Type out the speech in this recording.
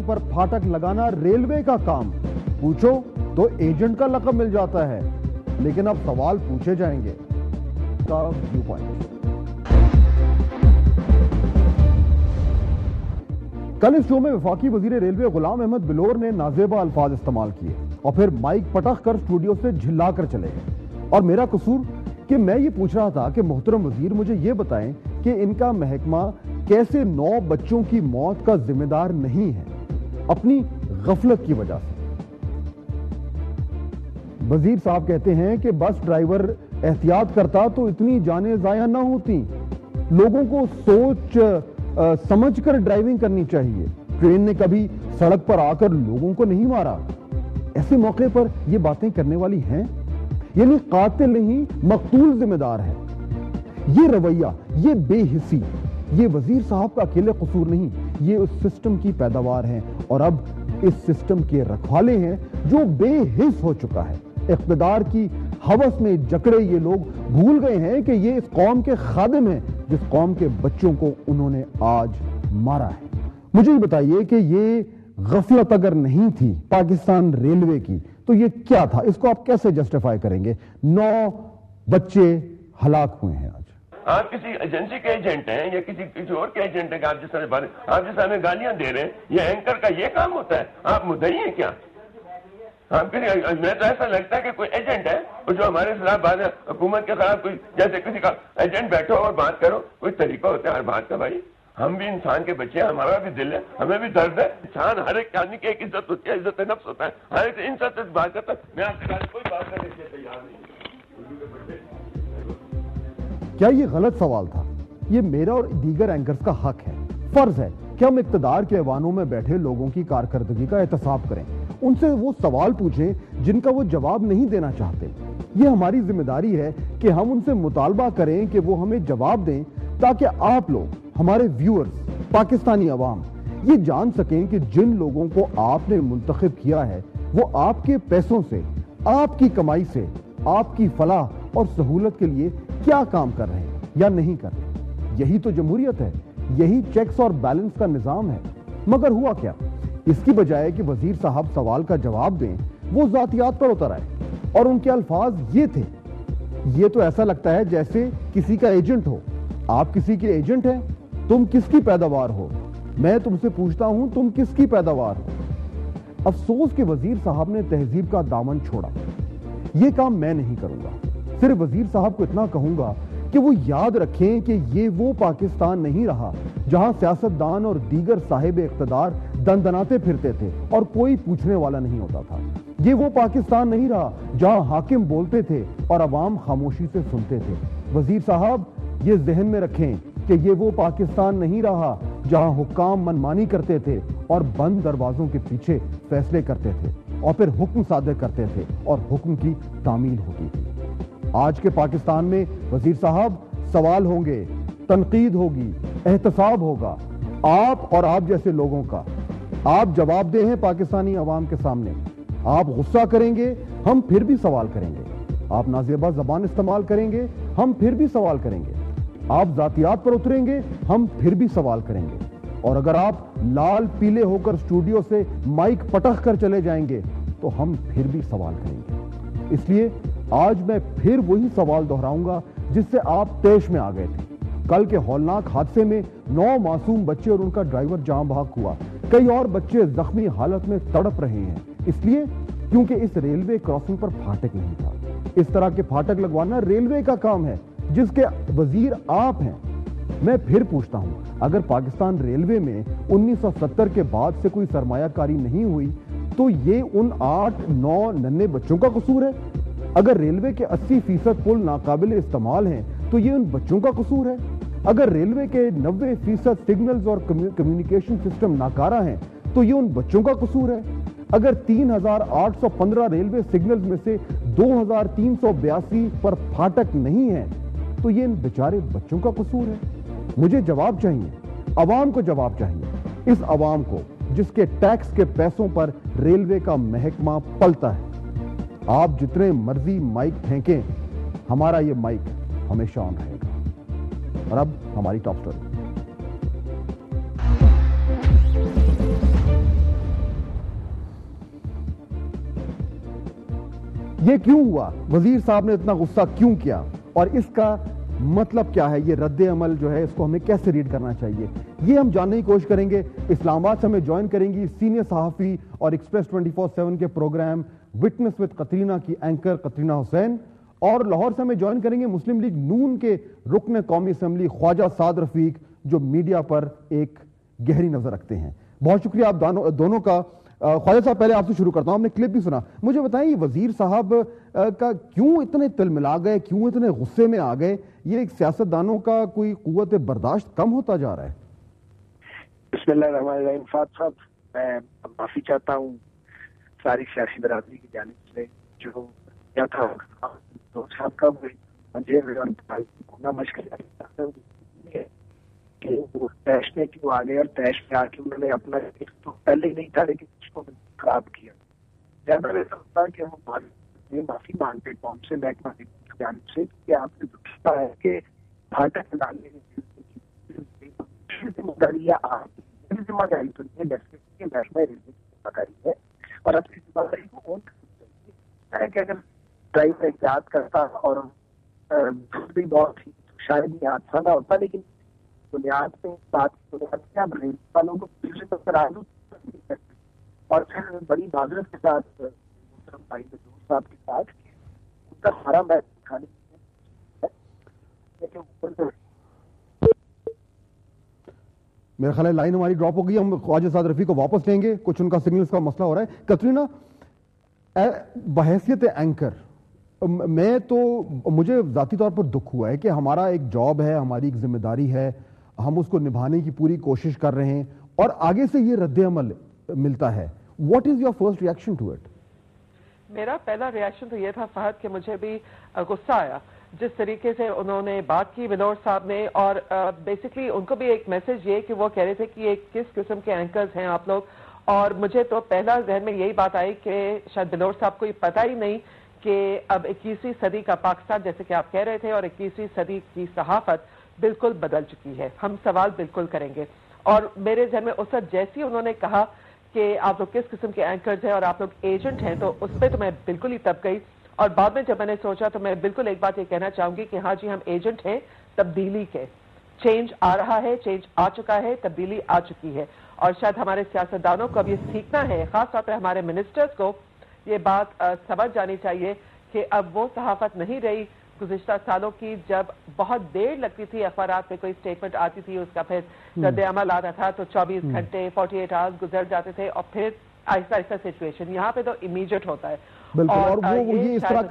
پر پھاٹک لگانا ریلوے کا کام، پوچھو تو ایجنٹ کا لقب مل جاتا ہے، لیکن اب سوال پوچھے جائیں گے کا ویو پوائنٹ۔ کل اس شو میں وفاقی وزیر ریلوے غلام احمد بلور نے نازیبا الفاظ استعمال کیے اور پھر مائک پٹخ کر اسٹوڈیو سے جھلا کر چلے گئے، اور میرا قصور کہ میں یہ پوچھ رہا تھا کہ محترم وزیر مجھے یہ بتائیں کہ ان کا محکمہ کیسے 9 بچوں کی موت کا ذمہ دار نہیں ہے اپنی غفلت کی وجہ سے۔ وزیر صاحب کہتے ہیں کہ بس ڈرائیور احتیاط کرتا تو اتنی جانیں ضائع نہ ہوتی، لوگوں کو سوچ سمجھ کر ڈرائیونگ کرنی چاہیے، ٹرین نے کبھی سڑک پر آ کر لوگوں کو نہیں مارا۔ ایسے موقع پر یہ باتیں کرنے والی ہیں؟ یعنی قاتل نہیں مقتول ذمہ دار ہے۔ یہ رویہ، یہ بے حسی، یہ وزیر صاحب کا اکیلے قصور نہیں، یہ اس سسٹم کی پیداوار ہے، اور اب اس سسٹم کے رکھوالے ہیں جو بے حس ہو چکا ہے۔ اقتدار کی ہوس میں جکڑے یہ لوگ بھول گئے ہیں کہ یہ اس قوم کے خادم ہیں جس قوم کے بچوں کو انہوں نے آج مارا ہے۔ مجھے یہ بتائیے کہ یہ غفلت اگر نہیں تھی پاکستان ریلوے کی تو یہ کیا تھا؟ اس کو آپ کیسے جسٹیفائی کریں گے؟ 9 بچے ہلاک ہوئے ہیں آج۔ آپ کسی ایجنسی کے ایجنٹ ہیں یا کسی اور کے ایجنٹ ہیں کہ آپ جس ہمیں گالیاں دے رہے ہیں، یہ اینکر کا یہ کام ہوتا ہے؟ آپ مدعی ہیں کیا؟ میں تو ایسا لگتا ہے کہ کوئی ایجنٹ ہے اور جو ہمارے خلاف بات ہے، حکومت کے خلاف کوئی جیسے کسی کا ایجنٹ بیٹھو اور بات کرو، کوئی طریقہ ہوتا ہے ہر بات کا؟ بھائی ہم بھی انسان کے بچے ہیں، ہمارا بھی دل ہے، ہمیں بھی درد ہے۔ انسان ہر ایک آدمی کی ایک عزت ہوتی ہے، عزت نفس ہوتا ہے، ہر ایک ان سے بات کرتا ہے۔ میں آپ کے ساتھ کوئی بات کرنے کے تیار نہیں۔ کیا یہ غلط سوال تھا؟ یہ میرا اور دیگر اینکرز کا حق ہے، فرض ہے کہ ہم اقتدار کے ایوانوں میں بیٹھے لوگوں کی کارکردگی کا احتساب کریں، ان سے وہ سوال پوچھیں جن کا وہ جواب نہیں دینا چاہتے۔ یہ ہماری ذمہ داری ہے کہ ہم ان سے مطالبہ کریں کہ وہ ہمیں جواب دیں، تاکہ آپ لوگ، ہمارے ویورز، پاکستانی عوام یہ جان سکیں کہ جن لوگوں کو آپ نے منتخب کیا ہے وہ آپ کے پیسوں سے، آپ کی کمائی سے، آپ کی فلاح اور سہولت کے لیے کیا کام کر رہے ہیں یا نہیں کر رہے۔ یہی تو جمہوریت ہے، یہی چیکس اور بیلنس کا نظام ہے۔ مگر ہوا کیا؟ اس کی بجائے کہ وزیر صاحب سوال کا جواب دیں، وہ ذاتیات پر اتر آئے، اور ان کے الفاظ یہ تھے، یہ تو ایسا لگتا ہے جیسے کسی کا ایجنٹ ہو۔ آپ کسی کے ایجنٹ ہیں؟ تم کس کی پیداوار ہو؟ میں تم سے پوچھتا ہوں، تم کس کی پیداوار ہو؟ افسوس کہ وزیر صاحب نے تہذیب کا دامن چھوڑا۔ یہ کام میں نہیں کروں گا، صرف وزیر صاحب کو اتنا کہوں گا کہ وہ یاد رکھیں کہ یہ وہ پاکستان نہیں رہا جہاں سیاستدان اور دیگر صاحب اقتدار دندناتے پھرتے تھے اور کوئی پوچھنے والا نہیں ہوتا تھا۔ یہ وہ پاکستان نہیں رہا جہاں حاکم بولتے تھے اور عوام خاموشی سے سنتے تھے۔ وزیر صاحب یہ ذہن میں رکھیں کہ یہ وہ پاکستان نہیں رہا جہاں حکام منمانی کرتے تھے اور بند دروازوں کے پیچھے فیصلے کرتے تھے اور پھر حکم صادر کرتے تھے اور حکم کی تعمیل ہوتی تھی۔ آج کے پاکستان میں وزیر صاحب سوال ہوں گے، تنقید ہوگی، احتساب ہوگا، آپ اور آپ جیسے لوگوں کا۔ آپ جواب دہ ہیں پاکستانی عوام کے سامنے۔ آپ غصہ کریں گے، ہم پھر بھی سوال کریں گے۔ آپ نازیبا زبان استعمال کریں گے، ہم پھر بھی سوال کریں گے۔ آپ ذاتیات پر اتریں گے، ہم پھر بھی سوال کریں گے۔ اور اگر آپ لال پیلے ہو کر اسٹوڈیو سے مائک پٹخ کر چلے جائیں گے تو ہم پھر بھی سوال کریں گے۔ اس لیے آج میں پھر وہی سوال دہراؤں گا جس سے آپ طیش میں آ گئے تھے۔ کل کے ہولناک حادثے میں 9 معصوم بچے اور ان کا ڈرائیور جاں بحق ہوا، کئی اور بچے زخمی حالت میں تڑپ رہے ہیں، اس لیے کیونکہ اس ریلوے کراسنگ پر پھاٹک نہیں تھا۔ اس طرح کے پھاٹک لگوانا ریلوے کا کام ہے جس کے وزیر آپ ہیں۔ میں پھر پوچھتا ہوں، اگر پاکستان ریلوے میں 1970 کے بعد سے کوئی سرمایہ کاری نہیں ہوئی تو یہ ان 8-9 ننھے بچوں کا قصور ہے؟ اگر ریلوے کے 80% پل ناقابل استعمال ہیں تو یہ ان بچوں کا قصور ہے؟ اگر ریلوے کے 90% سگنلز اور کمیونیکیشن سسٹم ناکارہ ہیں تو یہ ان بچوں کا قصور ہے؟ اگر 3815 ریلوے سگنلز میں سے 2382 پر پھاٹک نہیں ہیں تو یہ ان بیچارے بچوں کا قصور ہے؟ مجھے جواب چاہیے، عوام کو جواب چاہیے، اس عوام کو جس کے ٹیکس کے پیسوں پر ریلوے کا محکمہ پلتا ہے۔ آپ جتنے مرضی مائک پھینکیں، ہمارا یہ مائک ہمیشہ آن رہے گا۔ اور اب ہماری ٹاپ سٹوری۔ یہ کیوں ہوا؟ وزیر صاحب نے اتنا غصہ کیوں کیا اور اس کا مطلب کیا ہے؟ یہ رد عمل جو ہے اس کو ہمیں کیسے ریڈ کرنا چاہیے، یہ ہم جاننے کی کوشش کریں گے۔ اسلام آباد سے ہمیں جوائن کریں گی سینئر صحافی اور ایکسپریس 24/7 کے پروگرام وٹنس وتھ قطرینہ کی اینکر قطرینہ حسین، اور لاہور سے ہمیں جوائن کریں گے مسلم لیگ نون کے رکن قومی اسمبلی خواجہ سعد رفیق، جو میڈیا پر ایک گہری نظر رکھتے ہیں۔ بہت شکریہ آپ دونوں کا۔ خواجہ صاحب پہلے آپ سے شروع کرتا ہوں، ہم نے کلپ بھی سنا، مجھے بتائیں یہ وزیر صاحب کا کیوں اتنے تلملا گئے، کیوں اتنے غصے میں آ گئے؟ یہ ایک سیاستدانوں کا کوئی قوت برداشت کم ہوتا جا رہا ہے؟ بسم اللہ الرحمن الرحیم۔ فات صاحب، میں معافی چاہتا ہوں ساری سیاسی برادری کی جانب سے، جو کیا تھا صاحب کا مجھے ہونا مشکل کہ وہ تیش میں کیوں آ گئے، اور تیش میں آ کے انہوں نے اپنا تو پہلے ہی نہیں تھا لیکن اس کو خراب کیا۔ زیادہ ایسا ہوتا کہ وہ معافی مانگتے قوم سے، محکمہ کی جانب سے، کہ آپ نے دکھتا ہے کہ بھاٹا ڈالنے کی ذمہ داری ذمہ داری تو نہیں ہے، محکمہ ذمہ داری ہے، اور اپنی ذمہ داری کو کون ہے کہ اگر ڈرائیور احتیاط کرتا اور بھی بہت ہی شاید یہ حادثہ نہ ہوتا، لیکن بنیاد پہ بات کی بنیاد پہ آپ ریل والوں کو پھر سے کرا دوں، اور پھر بڑی معذرت کے ساتھ بھائی صاحب کے ساتھ ان کا سارا میچ کھانے میرا خیال ہے لائن ہماری ڈراپ ہو گئی، ہم خواجہ سعد رفیق کو واپس لیں گے، کچھ ان کا سگنلز کا مسئلہ ہو رہا ہے۔ قطرینہ، بحیثیت اینکر مجھے ذاتی طور پر دکھ ہوا ہے کہ ہمارا ایک جاب ہے، ہماری ایک ذمہ داری ہے، ہم اس کو نبھانے کی پوری کوشش کر رہے ہیں، اور آگے سے یہ رد عمل ملتا ہے۔ What is your first reaction to it? میرا پہلا ریئیکشن تو یہ تھا فہد کہ مجھے بھی غصہ آیا جس طریقے سے انہوں نے بات کی ونور صاحب نے، اور بیسکلی ان کو بھی ایک میسج یہ کہ وہ کہہ رہے تھے کہ یہ کس قسم کے اینکرز ہیں آپ لوگ، اور مجھے تو پہلا ذہن میں یہی بات آئی کہ شاید ونور صاحب کو یہ پتہ ہی نہیں کہ اب 21ویں صدی کا پاکستان، جیسے کہ آپ کہہ رہے تھے، اور 21ویں صدی کی صحافت بالکل بدل چکی ہے، ہم سوال بالکل کریں گے۔ اور میرے ذہن میں اس وقت جیسی انہوں نے کہا کہ آپ لوگ کس قسم کے اینکرز ہیں اور آپ لوگ ایجنٹ ہیں، تو اس پہ تو میں بالکل ہی تب گئی، اور بعد میں جب میں نے سوچا تو میں بالکل ایک بات یہ کہنا چاہوں گی کہ ہاں جی، ہم ایجنٹ ہیں تبدیلی کے، چینج آ رہا ہے، چینج آ چکا ہے، تبدیلی آ چکی ہے، اور شاید ہمارے سیاستدانوں کو اب یہ سیکھنا ہے، خاص طور پہ ہمارے منسٹرز کو یہ بات سمجھ جانی چاہیے کہ اب وہ صحافت نہیں رہی گزشتہ سالوں کی، جب بہت دیر لگتی تھی اخبارات میں کوئی سٹیٹمنٹ آتی تھی، اس کا پھر رد عمل آتا تھا تو 24 گھنٹے 48 آورز گزر جاتے تھے، اور پھر آہستہ آہستہ سچویشن، یہاں پہ تو امیڈیٹ ہوتا ہے، بالکل، اور وہ یہ اس طرح